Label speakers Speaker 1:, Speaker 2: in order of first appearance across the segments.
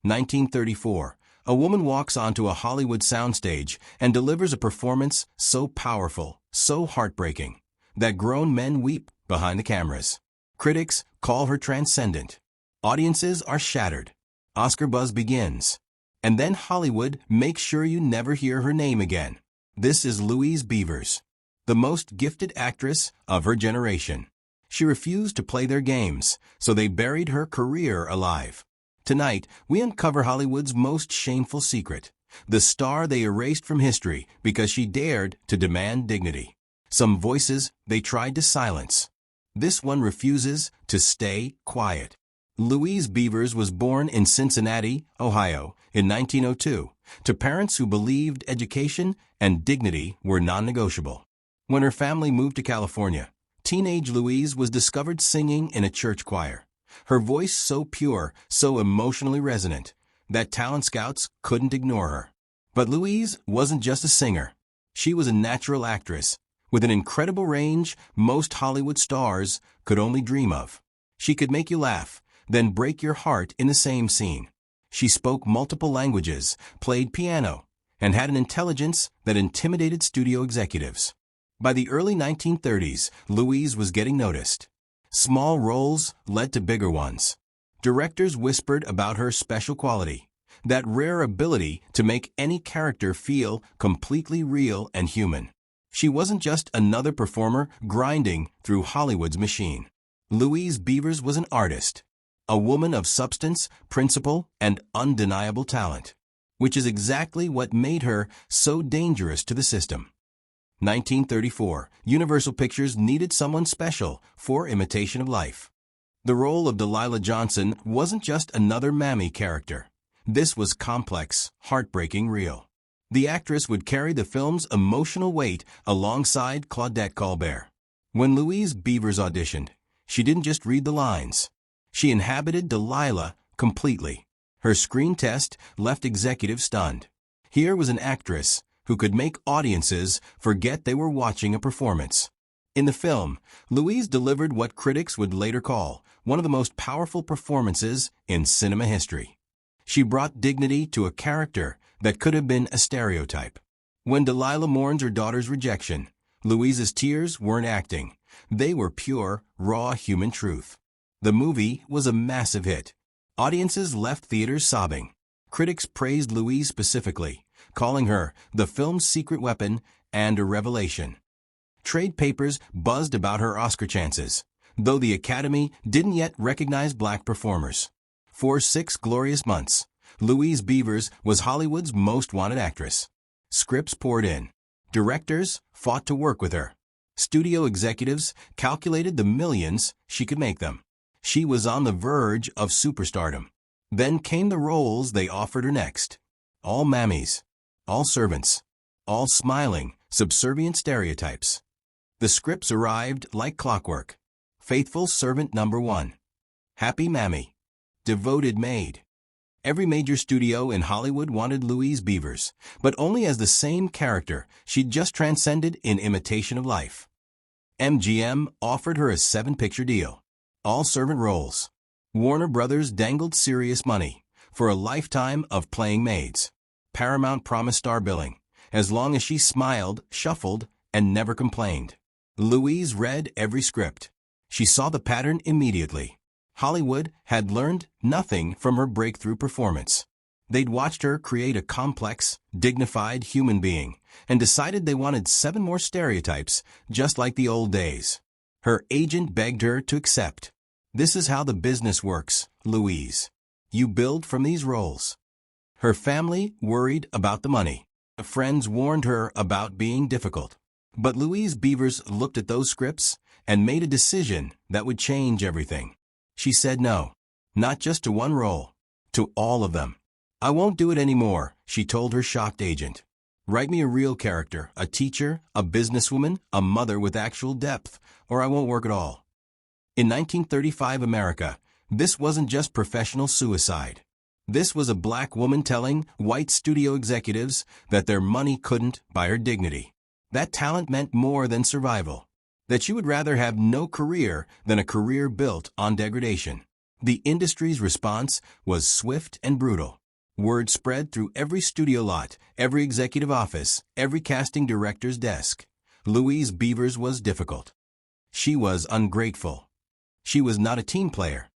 Speaker 1: 1934. A woman walks onto a Hollywood soundstage and delivers a performance so powerful, so heartbreaking, that grown men weep behind the cameras. Critics call her transcendent. Audiences are shattered. Oscar buzz begins. And then Hollywood makes sure you never hear her name again. This is Louise Beavers, the most gifted actress of her generation. She refused to play their games, so they buried her career alive. Tonight, we uncover Hollywood's most shameful secret, the star they erased from history because she dared to demand dignity. Some voices they tried to silence. This one refuses to stay quiet. Louise Beavers was born in Cincinnati, Ohio, in 1902, to parents who believed education and dignity were non-negotiable. When her family moved to California, teenage Louise was discovered singing in a church choir. Her voice so pure, so emotionally resonant, that talent scouts couldn't ignore her. But Louise wasn't just a singer. She was a natural actress, with an incredible range most Hollywood stars could only dream of. She could make you laugh, then break your heart in the same scene. She spoke multiple languages, played piano, and had an intelligence that intimidated studio executives. By the early 1930s, Louise was getting noticed. Small roles led to bigger ones. Directors whispered about her special quality, that rare ability to make any character feel completely real and human. She wasn't just another performer grinding through Hollywood's machine. Louise Beavers was an artist, a woman of substance, principle, and undeniable talent, which is exactly what made her so dangerous to the system. 1934, Universal Pictures needed someone special for Imitation of Life. The role of Delilah Johnson wasn't just another mammy character. This was complex, heartbreaking, real. The actress would carry the film's emotional weight alongside Claudette Colbert. When Louise Beavers auditioned, she didn't just read the lines. She inhabited Delilah completely. Her screen test left executives stunned. Here was an actress who could make audiences forget they were watching a performance. In the film, Louise delivered what critics would later call one of the most powerful performances in cinema history. She brought dignity to a character that could have been a stereotype. When Delilah mourns her daughter's rejection, Louise's tears weren't acting. They were pure, raw human truth. The movie was a massive hit. Audiences left theaters sobbing. Critics praised Louise specifically, calling her the film's secret weapon and a revelation. Trade papers buzzed about her Oscar chances, though the Academy didn't yet recognize black performers. For 6 glorious months, Louise Beavers was Hollywood's most wanted actress. Scripts poured in. Directors fought to work with her. Studio executives calculated the millions she could make them. She was on the verge of superstardom. Then came the roles they offered her next. All mammies, all servants, all smiling, subservient stereotypes. The scripts arrived like clockwork. Faithful servant number 1. Happy mammy. Devoted maid. Every major studio in Hollywood wanted Louise Beavers, but only as the same character she'd just transcended in Imitation of Life. MGM offered her a 7-picture deal. All servant roles. Warner Brothers dangled serious money for a lifetime of playing maids. Paramount promised star billing, as long as she smiled, shuffled, and never complained. Louise read every script. She saw the pattern immediately. Hollywood had learned nothing from her breakthrough performance. They'd watched her create a complex, dignified human being and decided they wanted 7 more stereotypes just like the old days. Her agent begged her to accept. This is how the business works, Louise. You build from these roles. Her family worried about the money. Friends warned her about being difficult. But Louise Beavers looked at those scripts and made a decision that would change everything. She said no, not just to one role, to all of them. I won't do it anymore, she told her shocked agent. Write me a real character, a teacher, a businesswoman, a mother with actual depth, or I won't work at all. In 1935 America, this wasn't just professional suicide. This was a black woman telling white studio executives that their money couldn't buy her dignity. That talent meant more than survival. That she would rather have no career than a career built on degradation. The industry's response was swift and brutal. Word spread through every studio lot, every executive office, every casting director's desk. Louise Beavers was difficult. She was ungrateful. She was not a team player.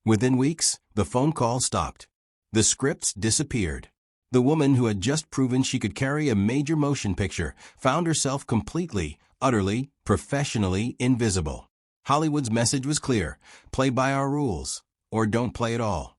Speaker 1: Within weeks, the phone call stopped. The scripts disappeared. The woman who had just proven she could carry a major motion picture found herself completely, utterly, professionally invisible. Hollywood's message was clear: play by our rules, or don't play at all.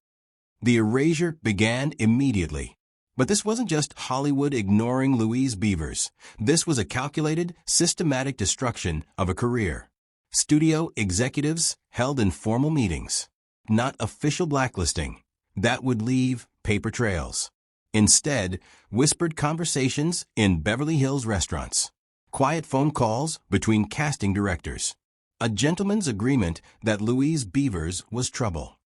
Speaker 1: The erasure began immediately. But this wasn't just Hollywood ignoring Louise Beavers. This was a calculated, systematic destruction of a career. Studio executives held informal meetings. Not official blacklisting. That would leave paper trails. Instead, whispered conversations in Beverly Hills restaurants. Quiet phone calls between casting directors. A gentleman's agreement that Louise Beavers was trouble.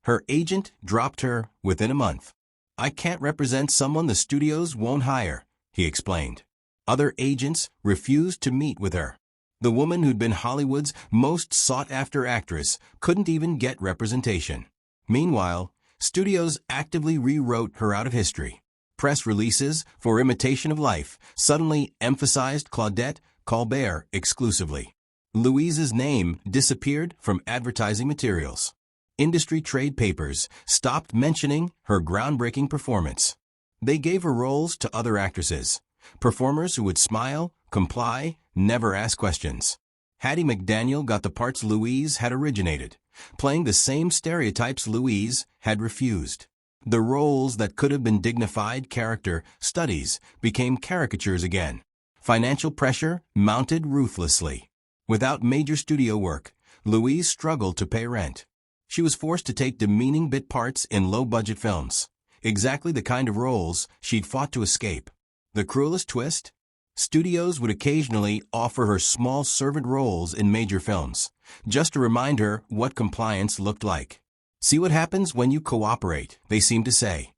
Speaker 1: Her agent dropped her within a month. "I can't represent someone the studios won't hire," he explained. Other agents refused to meet with her. The woman who'd been Hollywood's most sought-after actress couldn't even get representation. Meanwhile, studios actively rewrote her out of history. Press releases for Imitation of Life suddenly emphasized Claudette Colbert exclusively. Louise's name disappeared from advertising materials. Industry trade papers stopped mentioning her groundbreaking performance. They gave her roles to other actresses, performers who would smile, comply, never ask questions. Hattie McDaniel got the parts Louise had originated, playing the same stereotypes Louise had refused. The roles that could have been dignified character studies became caricatures again. Financial pressure mounted ruthlessly. Without major studio work, Louise struggled to pay rent. She was forced to take demeaning bit parts in low-budget films, exactly the kind of roles she'd fought to escape. The cruelest twist? Studios would occasionally offer her small servant roles in major films, just to remind her what compliance looked like. "See what happens when you cooperate," they seemed to say.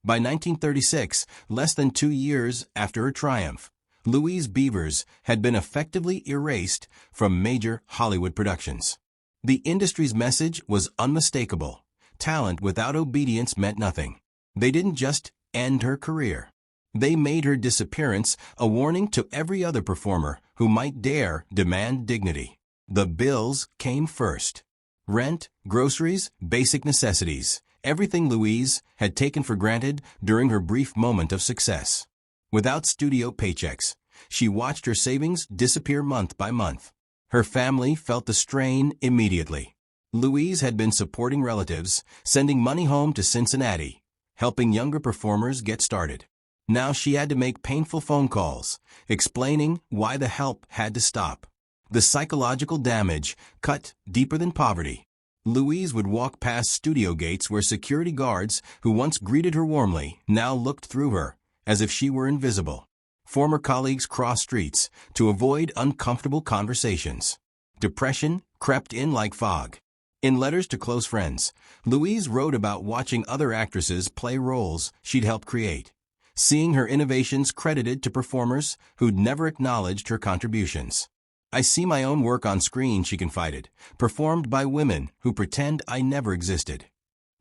Speaker 1: By 1936, less than 2 years after her triumph, Louise Beavers had been effectively erased from major Hollywood productions. The industry's message was unmistakable. Talent without obedience meant nothing. They didn't just end her career. They made her disappearance a warning to every other performer who might dare demand dignity. The bills came first. Rent, groceries, basic necessities, everything Louise had taken for granted during her brief moment of success. Without studio paychecks, she watched her savings disappear month by month. Her family felt the strain immediately. Louise had been supporting relatives, sending money home to Cincinnati, helping younger performers get started. Now she had to make painful phone calls, explaining why the help had to stop. The psychological damage cut deeper than poverty. Louise would walk past studio gates where security guards who once greeted her warmly now looked through her, as if she were invisible. Former colleagues crossed streets to avoid uncomfortable conversations. Depression crept in like fog. In letters to close friends, Louise wrote about watching other actresses play roles she'd helped create, seeing her innovations credited to performers who'd never acknowledged her contributions. "I see my own work on screen," she confided, "performed by women who pretend I never existed."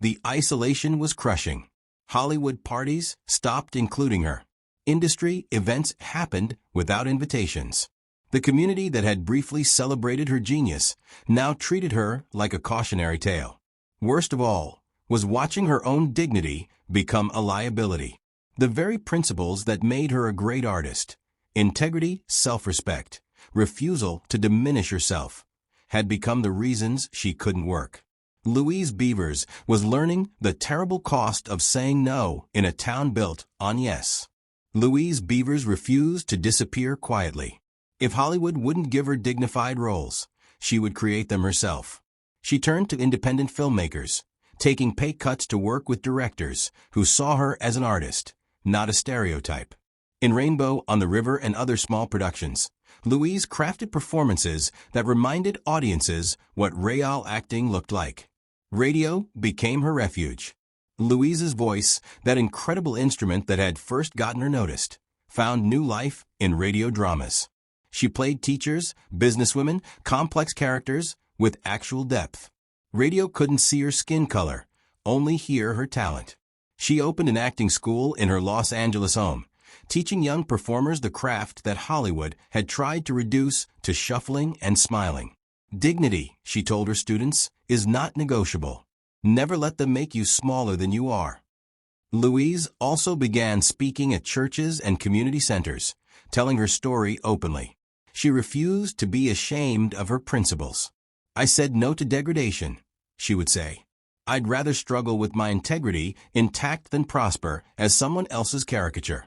Speaker 1: The isolation was crushing. Hollywood parties stopped including her. Industry events happened without invitations. The community that had briefly celebrated her genius now treated her like a cautionary tale. Worst of all was watching her own dignity become a liability. The very principles that made her a great artist, integrity, self-respect, refusal to diminish herself, had become the reasons she couldn't work. Louise Beavers was learning the terrible cost of saying no in a town built on yes. Louise Beavers refused to disappear quietly. If Hollywood wouldn't give her dignified roles, she would create them herself. She turned to independent filmmakers, taking pay cuts to work with directors who saw her as an artist, not a stereotype. In Rainbow on the River and other small productions, Louise crafted performances that reminded audiences what real acting looked like. Radio became her refuge. Louise's voice, that incredible instrument that had first gotten her noticed, found new life in radio dramas. She played teachers, businesswomen, complex characters with actual depth. Radio couldn't see her skin color, only hear her talent. She opened an acting school in her Los Angeles home, teaching young performers the craft that Hollywood had tried to reduce to shuffling and smiling. Dignity, she told her students, is not negotiable. Never let them make you smaller than you are. Louise also began speaking at churches and community centers, telling her story openly. She refused to be ashamed of her principles. "I said no to degradation," she would say. "I'd rather struggle with my integrity intact than prosper as someone else's caricature."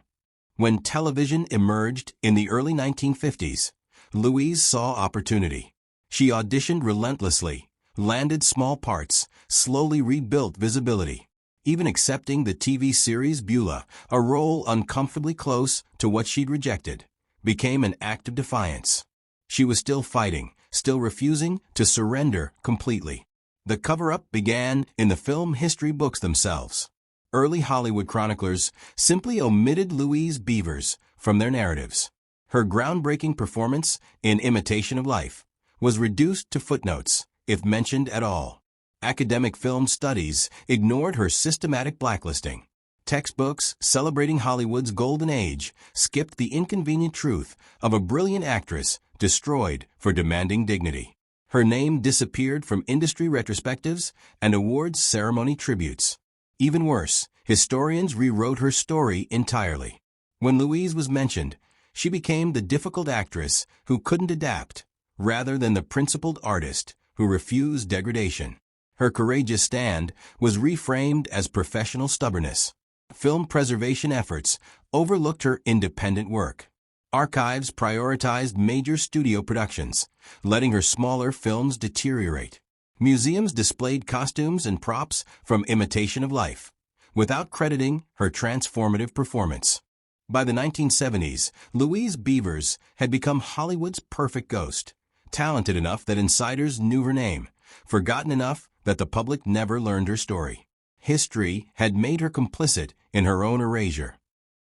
Speaker 1: When television emerged in the early 1950s, Louise saw opportunity. She auditioned relentlessly, landed small parts, slowly rebuilt visibility, even accepting the TV series Beulah, a role uncomfortably close to what she'd rejected, became an act of defiance. She was still fighting, still refusing to surrender completely. The cover-up began in the film history books themselves. Early Hollywood chroniclers simply omitted Louise Beavers from their narratives. Her groundbreaking performance in Imitation of Life was reduced to footnotes, if mentioned at all. Academic film studies ignored her systematic blacklisting. Textbooks celebrating Hollywood's golden age skipped the inconvenient truth of a brilliant actress destroyed for demanding dignity. Her name disappeared from industry retrospectives and awards ceremony tributes. Even worse, historians rewrote her story entirely. When Louise was mentioned, she became the difficult actress who couldn't adapt, rather than the principled artist who refused degradation. Her courageous stand was reframed as professional stubbornness. Film preservation efforts overlooked her independent work. Archives prioritized major studio productions, letting her smaller films deteriorate. Museums displayed costumes and props from Imitation of Life, without crediting her transformative performance. By the 1970s, Louise Beavers had become Hollywood's perfect ghost, talented enough that insiders knew her name, forgotten enough that the public never learned her story. History had made her complicit in her own erasure.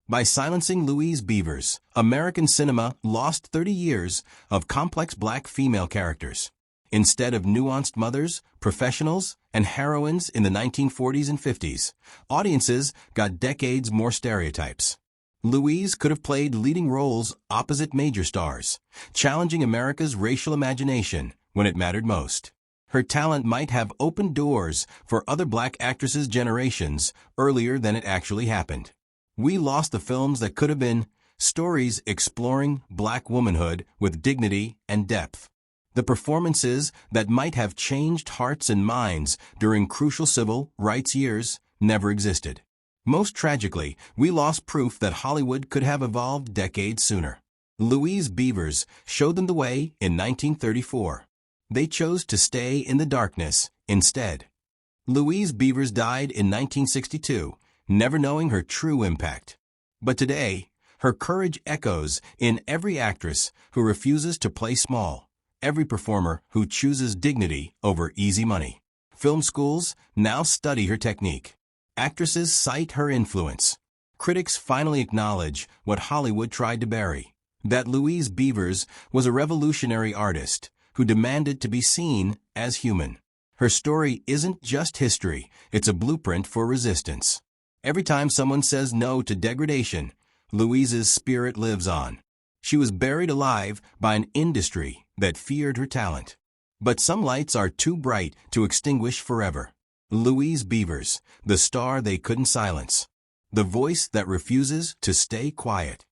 Speaker 1: By silencing Louise Beavers, American cinema lost 30 years of complex black female characters. Instead of nuanced mothers, professionals, and heroines in the 1940s and 50s, audiences got decades more stereotypes. Louise could have played leading roles opposite major stars, challenging America's racial imagination when it mattered most. Her talent might have opened doors for other black actresses generations earlier than it actually happened. We lost the films that could have been stories exploring black womanhood with dignity and depth. The performances that might have changed hearts and minds during crucial civil rights years never existed. Most tragically, we lost proof that Hollywood could have evolved decades sooner. Louise Beavers showed them the way in 1934. They chose to stay in the darkness instead. Louise Beavers died in 1962, never knowing her true impact. But today, her courage echoes in every actress who refuses to play small, every performer who chooses dignity over easy money. Film schools now study her technique. Actresses cite her influence. Critics finally acknowledge what Hollywood tried to bury, that Louise Beavers was a revolutionary artist who demanded to be seen as human. Her story isn't just history, it's a blueprint for resistance. Every time someone says no to degradation, Louise's spirit lives on. She was buried alive by an industry that feared her talent. But some lights are too bright to extinguish forever. Louise Beavers, the star they couldn't silence. The voice that refuses to stay quiet.